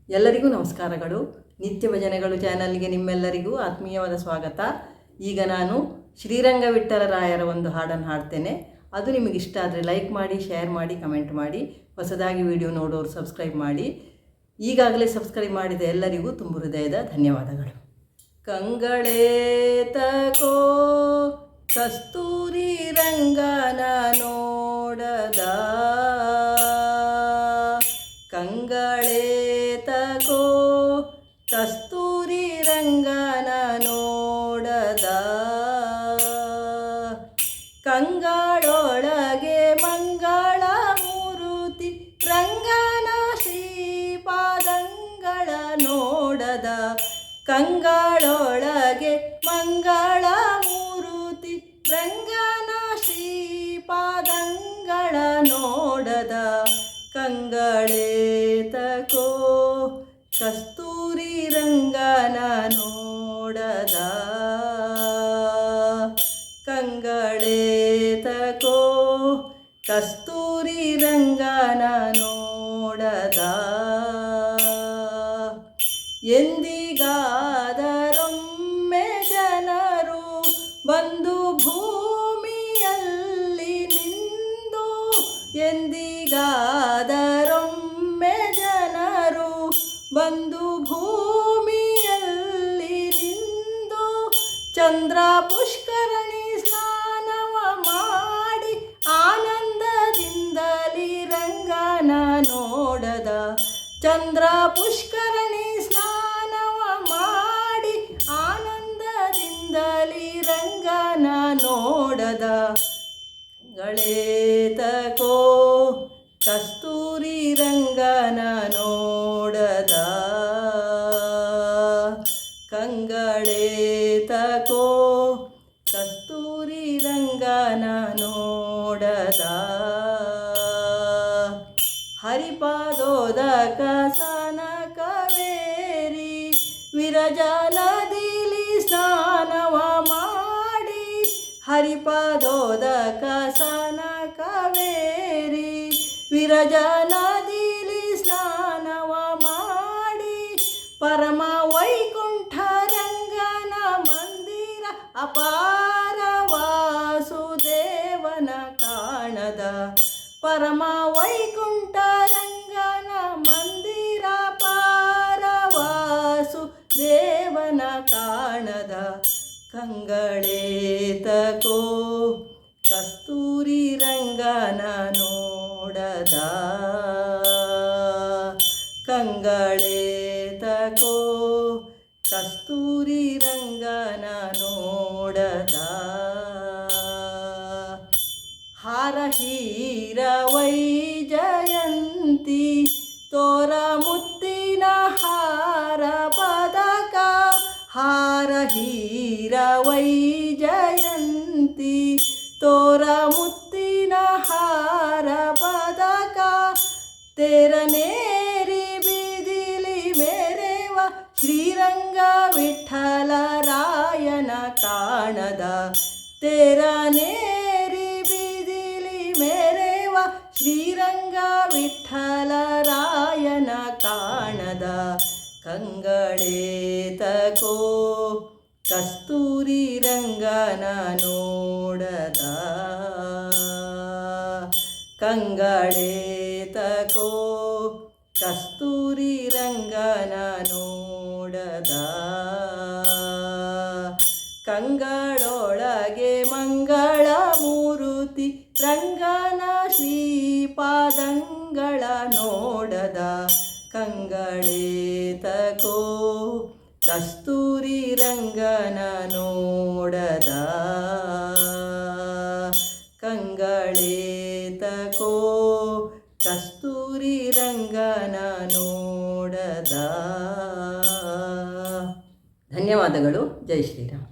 ಎಲ್ಲರಿಗೂ ನಮಸ್ಕಾರಗಳು. ನಿತ್ಯ ಭಜನೆಗಳು ಚಾನಲ್ಗೆ ನಿಮ್ಮೆಲ್ಲರಿಗೂ ಆತ್ಮೀಯವಾದ ಸ್ವಾಗತ. ಈಗ ನಾನು ಶ್ರೀರಂಗ ವಿಠ್ಠಲರಾಯರ ಒಂದು ಹಾಡನ್ನು ಹಾಡ್ತೇನೆ. ಅದು ನಿಮಗೆ ಇಷ್ಟ ಆದರೆ ಲೈಕ್ ಮಾಡಿ, ಶೇರ್ ಮಾಡಿ, ಕಮೆಂಟ್ ಮಾಡಿ. ಹೊಸದಾಗಿ ವಿಡಿಯೋ ನೋಡೋರು ಸಬ್ಸ್ಕ್ರೈಬ್ ಮಾಡಿ. ಈಗಾಗಲೇ ಸಬ್ಸ್ಕ್ರೈಬ್ ಮಾಡಿದ ಎಲ್ಲರಿಗೂ ತುಂಬ ಹೃದಯದ ಧನ್ಯವಾದಗಳು. ಕಂಗಳೇತಕೋ ಕಸ್ತೂರಿ ರಂಗನ ನೋಡದ, ಕಂಗಳೇತಕೋ ಕಸ್ತೂರಿ ರಂಗನ ನೋಡದ, ಕಂಗಳೊಳಗೆ ಮಂಗಳ ಮೂರುತಿ ರಂಗನ ಶ್ರೀಪಾದಂಗಳ ನೋಡದ, ಕಂಗಳೊಳಗೆ ಮಂಗಳ ಮೂರುತಿ ರಂಗನ ಶ್ರೀಪಾದಂಗಳ ನೋಡದ, ಕಂಗಳೇತಕೋ ಕಸ್ತೂರಿ ರಂಗನ ನೋಡದ, ಕಂಗಳೇತಕೋ ಕಸ್ತೂರಿ ರಂಗನ ನೋಡದ. ಎಂದಿಗಾದರೊಮ್ಮೆ ಜನರು ಬಂದು ಭೂಮಿಯಲ್ಲಿ ನಿಂದು, ಎಂದಿಗಾದರೊಮ್ಮೆ ಜನರು ಬಂದು ಭೂಮಿಯಲ್ಲಿ ನಿಂದು, ಚಂದ್ರ ಪುಷ್ಕರಣಿ ಸ್ನಾನವ ಮಾಡಿ ಆನಂದದಿಂದಲಿ ರಂಗನ ನೋಡದ, ಚಂದ್ರ ಪುಷ್ಕರಣಿ ಸ್ನಾನವ ಮಾಡಿ ಆನಂದದಿಂದಲಿ ರಂಗನ ನೋಡದ, ಕಂಗಳೇತಕೋ ಕಸ್ತೂರಿ ರಂಗನ ನೋಡದ, ಕಂಗಳೇತಕೋ ಕಸ್ತೂರಿ ರಂಗನ ನೋಡದ. ಹರಿಪಾದೋದಕ ಸನಕವೇರಿ ವಿರಜನದಿಲಿ ಸ್ನಾನವ ಮಾಡಿ, ಹರಿಪಾದೋದಕ ಸನಕವೇರಿ ವಿರಜನದಿಲಿ ಸ್ನಾನವ ಮಾಡಿ, ಪರಮ ವೈಕುಂಠ ರಂಗನ ಮಂದಿರ ಅಪಾರ ವಾಸುದೇವನ ಕಾಣದ, ಪರಮ ವೈಕುಂಠ ರಂಗನ ಮಂದಿರ ಅಪಾರ ವಾಸುದೇವನ ಕಾಣದ, ಕಂಗಳೇತಕೋ ಕಸ್ತೂರಿ ರಂಗನ ನೋಡದ, ಕಂಗಳೇತಕೋ ಕಸ್ತೂರಿ ರಂಗನ ನೋಡದ. ಹಾರ ಹೀರ ವೈಜಯಂತಿ ತೋರ ಮುತ್ತಿನ ಹಾರ ಪದಕ, ಹಾರ ಹೀರ ವೈಜಯಂತಿ ತೋರ ಮುತ್ತಿನ ಹಾರ ಪದಕ, ತೇರನೇರಿ ಬೀದಿಲಿ ಮೇರೆವ ಶ್ರೀರಂಗ ವಿಠ್ಠಲರಾಯನ ಕಾಣದ, ತೇರನೇರಿ ಬೀದಿಲಿ ಮೇರೆವ ಶ್ರೀರಂಗ ವಿಠ್ಠಲರಾಯನ ಕಾಣದ, ಕಂಗಳೇತಕೋ ಕಸ್ತೂರಿ ರಂಗನ ನೋಡದ, ಕಂಗಳೇತಕೋ ಕಸ್ತೂರಿ ರಂಗನ ನೋಡದ, ಕಂಗಳೊಳಗೆ ಮಂಗಳ ಮೂರುತಿ ರಂಗನ ಶ್ರೀಪಾದಂಗಳ ನೋಡದ, ಕಂಗಳೇತಕೋ ಕಸ್ತೂರಿ ರಂಗನ ನೋಡದ, ಕಂಗಳೇತಕೋ ಕಸ್ತೂರಿ ರಂಗನ ನೋಡದ. ಧನ್ಯವಾದಗಳು. ಜೈ ಶ್ರೀರಾಮ್.